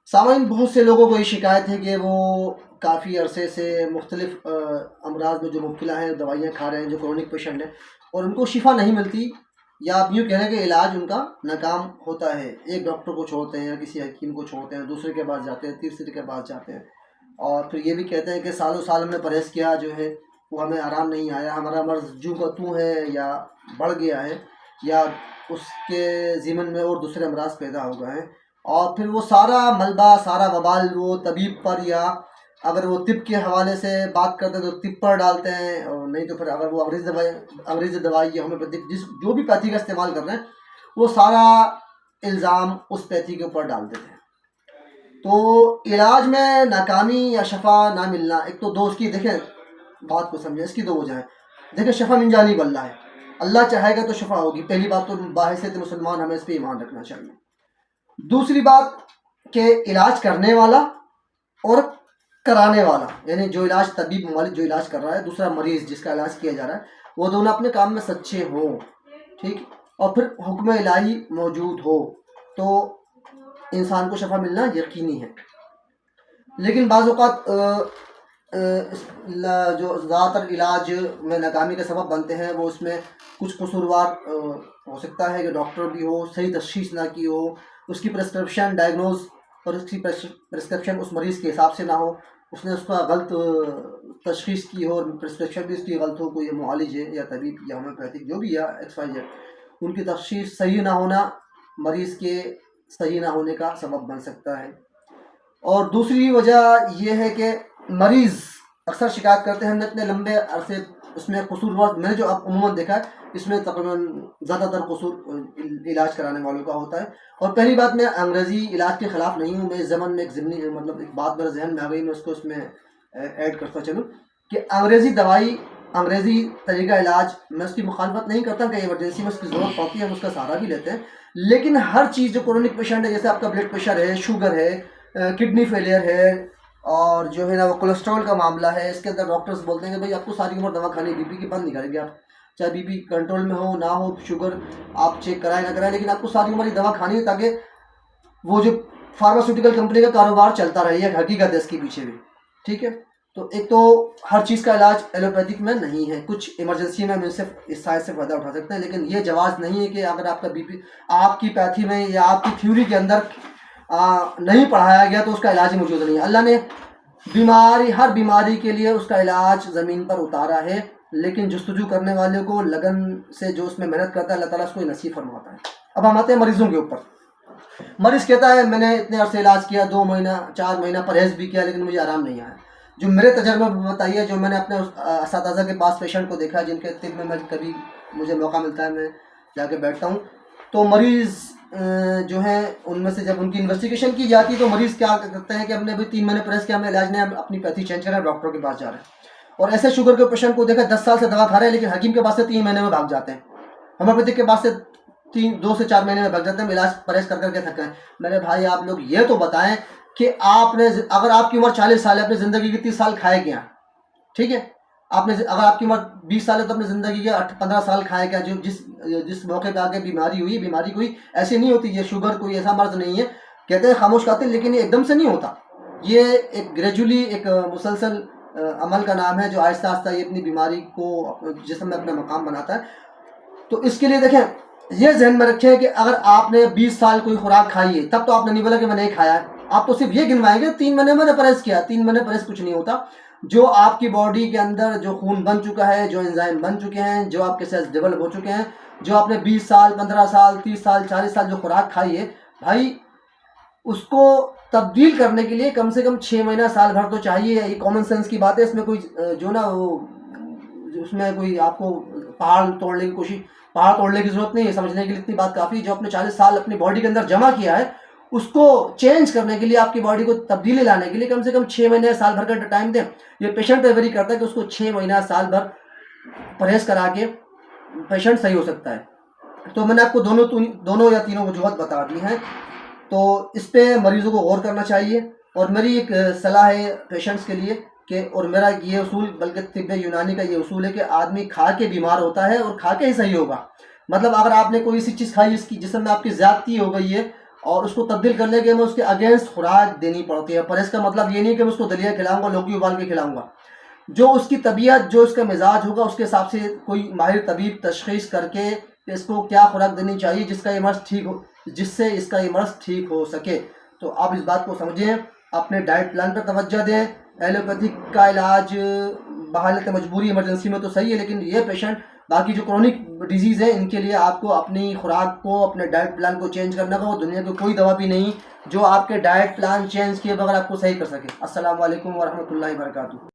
سامعین، بہت سے لوگوں کو یہ شکایت ہے کہ وہ کافی عرصے سے مختلف امراض میں جو مبتلا ہیں، دوائیاں کھا رہے ہیں، جو کرونک پیشنٹ ہیں، اور ان کو شفا نہیں ملتی، یا آپ یوں کہہ رہے ہیں کہ علاج ان کا ناکام ہوتا ہے۔ ایک ڈاکٹر کو چھوڑتے ہیں یا کسی حکیم کو چھوڑتے ہیں، دوسرے کے پاس جاتے ہیں، تیسرے کے پاس جاتے ہیں، اور پھر یہ بھی کہتے ہیں کہ سالوں سال ہم نے پرہیز کیا جو ہے وہ ہمیں آرام نہیں آیا، ہمارا مرض جوں کا توں ہے یا بڑھ گیا ہے، یا اس کے ضمن میں اور دوسرے امراض پیدا ہو گئے ہیں، اور پھر وہ سارا ملبہ، سارا وبال وہ طبیب پر، یا اگر وہ طب کے حوالے سے بات کرتے ہیں تو طب پر ڈالتے ہیں، اور نہیں تو پھر اگر وہ انگریزی دوائی یا ہومیوپیتھک جو بھی پیتھی کا استعمال کر رہے ہیں، وہ سارا الزام اس پیتھی کے اوپر ڈال دیتے ہیں۔ تو علاج میں ناکامی یا شفا نہ ملنا، ایک تو دوست کی دیکھیں بات کو سمجھیں، اس کی دو وجہ ہیں۔ دیکھیں، شفا من جانب اللہ ہے، اللہ چاہے گا تو شفا ہوگی، پہلی بات تو باحثیت مسلمان ہمیں اس پہ ایمان رکھنا چاہیے۔ دوسری بات کہ علاج کرنے والا اور کرانے والا، یعنی جو علاج طبیب مالک جو علاج کر رہا ہے، دوسرا مریض جس کا علاج کیا جا رہا ہے، وہ دونوں اپنے کام میں سچے ہوں، ٹھیک، اور پھر حکم الہی موجود ہو تو انسان کو شفا ملنا یقینی ہے۔ لیکن بعض اوقات جو زیادہ تر علاج میں ناکامی کا سبب بنتے ہیں، وہ اس میں کچھ قصوروار ہو سکتا ہے کہ ڈاکٹر بھی ہو، صحیح تشخیص نہ کی ہو، اس کی پرسکرپشن ڈائگنوز اور اس کی پرسکرپشن اس مریض کے حساب سے نہ ہو، اس نے اس کا غلط تشخیص کی ہو اور پرسکرپشن بھی اس کی غلط ہو، کوئی معالج ہے یا طبیب یا ہومیوپیتھک جو بھی یا ایکس وائی زیڈ، ان کی تشخیص صحیح نہ ہونا مریض کے صحیح نہ ہونے کا سبب بن سکتا ہے۔ اور دوسری وجہ یہ ہے کہ مریض اکثر شکایت کرتے ہیں، ہم نے اتنے لمبے عرصے اس میں قصوروار، میں نے جو اب عموماً دیکھا ہے، اس میں تقریباً زیادہ تر قصور علاج کرانے والوں کا ہوتا ہے۔ اور پہلی بات، میں انگریزی علاج کے خلاف نہیں ہوں، میں اس زمن میں ایک ضمنی ایک بات میرے ذہن میں آ گئی، میں اس کو اس میں ایڈ کرتا چلوں کہ انگریزی دوائی، انگریزی طریقہ علاج، میں اس کی مخالفت نہیں کرتا کہ ایمرجنسی میں اس کی ضرورت پڑتی ہے، ہم اس کا سہارا بھی لیتے ہیں، لیکن ہر چیز جو کرونک پیشنٹ ہے، جیسے آپ کا بلڈ پریشر ہے، شوگر ہے، کڈنی فیلئر ہے، اور جو ہے نا وہ کولیسٹرول کا معاملہ ہے، اس کے اندر ڈاکٹرز بولتے ہیں کہ بھائی آپ کو ساری عمر دوا کھانی، بی پی کی بند نہیں کریں گے آپ، چاہے بی پی کنٹرول میں ہو نہ ہو، شوگر آپ چیک کرائیں نہ کرائیں، لیکن آپ کو ساری عمر یہ دوا کھانی ہے تاکہ وہ جو فارماسیوٹیکل کمپنی کا کاروبار چلتا رہے، ایک حقیقت ہے اس کے پیچھے بھی، ٹھیک ہے۔ تو ایک تو ہر چیز کا علاج ایلوپیتھک میں نہیں ہے، کچھ ایمرجنسی میں ہم صرف اس سائز سے فائدہ اٹھا سکتے ہیں، لیکن یہ جواز نہیں ہے کہ اگر آپ کا بی پی آپ کی پیتھی میں یا آپ کی تھیوری کے اندر نہیں پڑھایا گیا تو اس کا علاج ہی موجود نہیں ہے۔ اللہ نے ہر بیماری کے لیے اس کا علاج زمین پر اتارا ہے، لیکن جستجو کرنے والے کو لگن سے جو اس میں محنت کرتا ہے، اللہ تعالیٰ اس کو نصیب فرماتا ہے۔ اب ہم آتے ہیں مریضوں کے اوپر۔ مریض کہتا ہے میں نے اتنے عرصے علاج کیا، 2 مہینہ 4 مہینہ پرہیز بھی کیا، لیکن مجھے آرام نہیں آیا۔ جو میرے تجربے میں بتائیے، جو میں نے اپنے اساتذہ کے پاس پیشنٹ کو دیکھا، جن کے طب میں کبھی مجھے موقع ملتا ہے میں جا کے بیٹھتا ہوں، تو مریض جو ہیں ان میں سے جب ان کی انویسٹیگیشن کی جاتی ہے تو مریض کیا کرتے ہیں کہ ہم نے ابھی 3 مہینے پرہیز کیا، ہمیں علاج نہیں، اپنی پیتھی چینج کریں، ڈاکٹر کے پاس جا رہے ہیں۔ اور ایسے شوگر کے پیشنٹ کو دیکھا 10 سال سے دوا کھا رہے ہیں، لیکن حکیم کے پاس سے 3 مہینے میں بھاگ جاتے ہیں، ہومیوپیتھک کے پاس سے 2 سے 4 مہینے میں بھاگ جاتے ہیں، علاج پرہیز کر کے تھک گئے۔ میرے بھائی آپ لوگ یہ تو بتائیں کہ آپ نے، اگر آپ کی عمر 40 سال ہے، اپنی زندگی کی 30 سال کھائے کیا، ٹھیک ہے، آپ نے، اگر آپ کی عمر 20 سال ہے تو اپنی زندگی کے 15 سال کھائے کیا، جو جس موقع پہ آگے بیماری ہوئی، بیماری کوئی ایسی نہیں ہوتی، یہ شوگر کوئی ایسا مرض نہیں ہے، کہتے ہیں خاموش قاتل، لیکن یہ ایک دم سے نہیں ہوتا، یہ ایک گریجولی، ایک مسلسل عمل کا نام ہے، جو آہستہ آہستہ یہ اپنی بیماری کو جسم میں اپنا مقام بناتا ہے۔ تو اس کے لیے دیکھیں، یہ ذہن میں رکھیں کہ اگر آپ نے 20 سال کوئی خوراک کھائی ہے، تب تو آپ نے نہیں بولا کہ میں نہیں کھایا ہے، آپ تو صرف یہ گنوائیں گے 3 مہینے میں نے پرہیز کیا، 3 مہینے پرہیز کچھ نہیں ہوتا۔ جو آپ کی باڈی کے اندر جو خون بن چکا ہے، جو انزائم بن چکے ہیں، جو آپ کے سیلز ڈیولپ ہو چکے ہیں، جو آپ نے 20 سال 15 سال 30 سال 40 سال جو خوراک کھائی ہے، بھائی اس کو تبدیل کرنے کے لیے کم سے کم 6 مہینہ سال بھر تو چاہیے۔ یہ کامن سینس کی بات ہے، اس میں کوئی جو نا وہ اس میں کوئی آپ کو پہاڑ توڑنے کی ضرورت نہیں ہے، سمجھنے کے لیے اتنی بات کافی۔ جو اپنے 40 سال اپنی باڈی کے اندر جمع کیا ہے، اس کو چینج کرنے کے لیے، آپ کی باڈی کو تبدیلی لانے کے لیے کم سے کم 6 مہینے سال بھر کا ٹائم دیں۔ یہ پیشنٹ پہ ویری کرتا ہے کہ اس کو 6 مہینہ سال بھر پرہیز کرا کے پیشنٹ صحیح ہو سکتا ہے۔ تو میں نے آپ کو دونوں یا تینوں وجوہات بتا دی ہیں، تو اس پہ مریضوں کو غور کرنا چاہیے۔ اور میری ایک صلاح ہے پیشنٹس کے لیے کہ، اور میرا یہ اصول، بلکہ طب یونانی کا یہ اصول ہے کہ آدمی کھا کے بیمار ہوتا ہے اور کھا کے ہی صحیح ہوگا۔ مطلب اگر آپ نے کوئی ایسی چیز کھائی جس کی جسم میں آپ کی زیادتی ہو گئی ہے اور اس کو تبدیل کرنے کے میں اس کے اگینسٹ خوراک دینی پڑتی ہے. پرہیز کا مطلب یہ نہیں کہ میں اس کو دلیا کھلاؤں گا, لوکی ابال کے کھلاؤں گا. جو اس کی طبیعت, جو اس کا مزاج ہوگا, اس کے حساب سے کوئی ماہر طبیب تشخیص کر کے کہ اس کو کیا خوراک دینی چاہیے جس کا یہ مرض ٹھیک ہو, جس سے اس کا یہ مرض ٹھیک ہو سکے. تو آپ اس بات کو سمجھیں, اپنے ڈائٹ پلان پر توجہ دیں. ایلوپیتھک کا علاج بحالت مجبوری ایمرجنسی میں تو صحیح ہے, لیکن یہ پیشنٹ باقی جو کرونک ڈیزیز ہیں ان کے لیے آپ کو اپنی خوراک کو, اپنے ڈائٹ پلان کو چینج کرنا ہوگا. دنیا کی کوئی دوا بھی نہیں جو آپ کے ڈائٹ پلان چینج کیے بغیر آپ کو صحیح کر سکے. السلام علیکم ورحمۃ اللہ وبرکاتہ.